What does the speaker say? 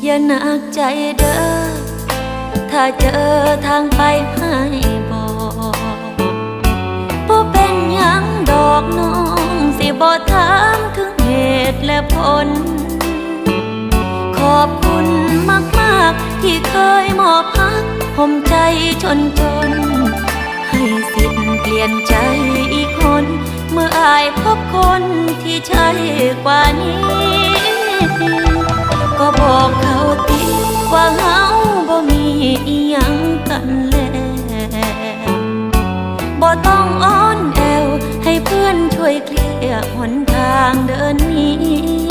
อย่าหนักใจเด้อถ้าเจอทางไปให้บอกบ่เป็นหยังดอกน้องสิบ่ถามถึงเหตุและผลขอบคุณมากๆที่เคยมอบพักห่มใจจนให้สิทธิ์เปลี่ยนใจอีกคนเมื่ออายพบคนที่ใช่กว่านี้ก็บอกเขาติว่าเฮาบ่มีอีหยังกันแล้วบ่ต้องอ้อนแอวให้เพื่อนช่วยเคลียร์หนทางเดินนี้